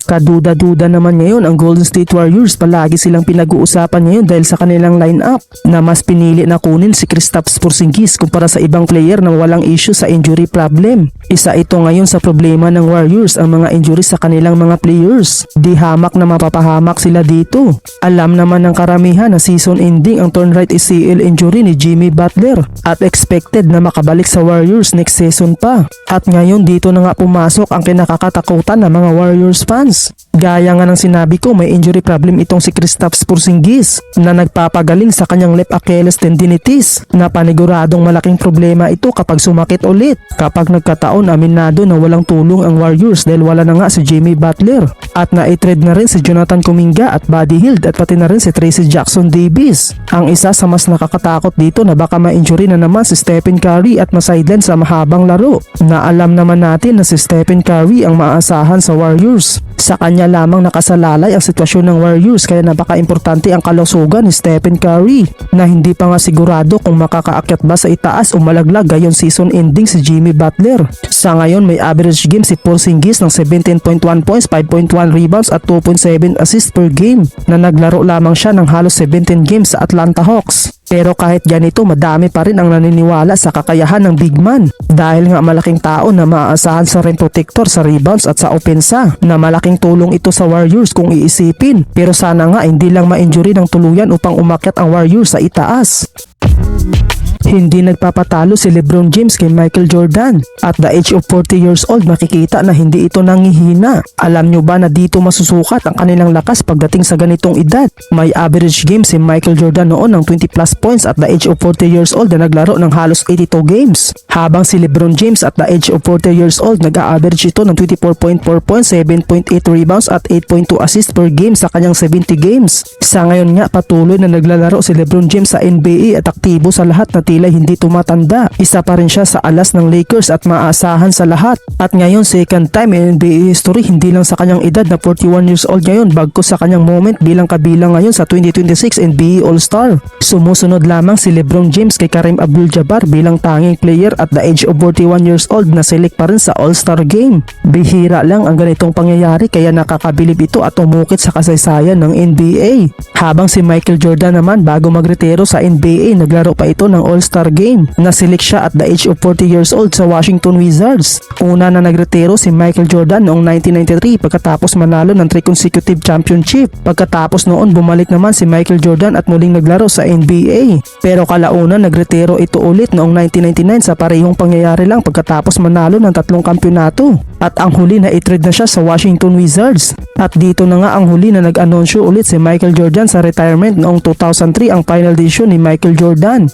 Kaduda-duda naman ngayon ang Golden State Warriors, palagi silang pinag-uusapan ngayon dahil sa kanilang lineup na mas pinili na kunin si Kristaps Porzingis kumpara sa ibang player na walang issue sa injury problem. Isa ito ngayon sa problema ng Warriors, ang mga injury sa kanilang mga players. Di hamak na mapapahamak sila dito. Alam naman ng karamihan na season ending ang torn right ACL injury ni Jimmy Butler at expected na makabalik sa Warriors next season pa. At ngayon dito na nga pumasok ang kinakakatakutan ng mga Warriors fans. Gaya nga ng sinabi ko, may injury problem itong si Kristaps Porzingis na nagpapagaling sa kanyang left Achilles tendinitis na paniguradong malaking problema ito kapag sumakit ulit. Kapag nagkataon, aminado na walang tulong ang Warriors dahil wala na nga si Jimmy Butler at na-trade na rin si Jonathan Kuminga at Buddy Hield at pati na rin si Tracy Jackson Davis. Ang isa sa mas nakakatakot dito na baka ma-injury na naman si Stephen Curry at ma-sideline sa mahabang laro na alam naman natin na si Stephen Curry ang maasahan sa Warriors. Sa kanya lamang nakasalalay ang sitwasyon ng Warriors kaya napaka-importante ang kalusugan ni Stephen Curry na hindi pa nga sigurado kung makakaakyat ba sa itaas o malaglag gayon season ending si Jimmy Butler. Sa ngayon may average game si Porzingis ng 17.1 points, 5.1 rebounds at 2.7 assists per game na naglaro lamang siya ng halos 17 games sa Atlanta Hawks. Pero kahit ganito, madami pa rin ang naniniwala sa kakayahan ng big man dahil nga malaking tao na maaasahan sa rim protector sa rebounds at sa opensa na malaking tulong ito sa Warriors kung iisipin. Pero sana nga hindi lang ma-injury ng tuluyan upang umakyat ang Warriors sa itaas. Hindi nagpapatalo si LeBron James kay Michael Jordan. At the age of 40 years old, makikita na hindi ito nangihina. Alam nyo ba na dito masusukat ang kanilang lakas pagdating sa ganitong edad? May average game si Michael Jordan noon ng 20 plus points at the age of 40 years old na naglaro ng halos 82 games. Habang si LeBron James at the age of 40 years old, nag-a-average ito ng 24.4 points, 7.8 rebounds at 8.2 assists per game sa kanyang 70 games. Sa ngayon nga, patuloy na naglalaro si LeBron James sa NBA at aktibo sa lahat na tila hindi tumatanda. Isa pa rin siya sa alas ng Lakers at maasahan sa lahat. At ngayon second time in NBA history, hindi lang sa kanyang edad na 41 years old ngayon bagkus sa kanyang moment bilang kabilang ngayon sa 2026 NBA All-Star. Sumusunod lamang si LeBron James kay Kareem Abdul-Jabbar bilang tanging player at the age of 41 years old na select pa rin sa All-Star Game. Bihira lang ang ganitong pangyayari kaya nakakabilib ito at umukit sa kasaysayan ng NBA. Habang si Michael Jordan naman bago magretiro sa NBA, naglaro pa ito ng All-Star Game. Naselect siya at the age of 40 years old sa Washington Wizards. Una na nagretiro si Michael Jordan noong 1993 pagkatapos manalo ng 3 consecutive championship. Pagkatapos noon bumalik naman si Michael Jordan at muling naglaro sa NBA. Pero kalaunan nagretiro ito ulit noong 1999 sa parehong pangyayari lang pagkatapos manalo ng 3 kampyonato. At ang huli na i-trade na siya sa Washington Wizards. At dito na nga ang huli na nag-anunsyo ulit si Michael Jordan sa retirement noong 2003 ang final decision ni Michael Jordan.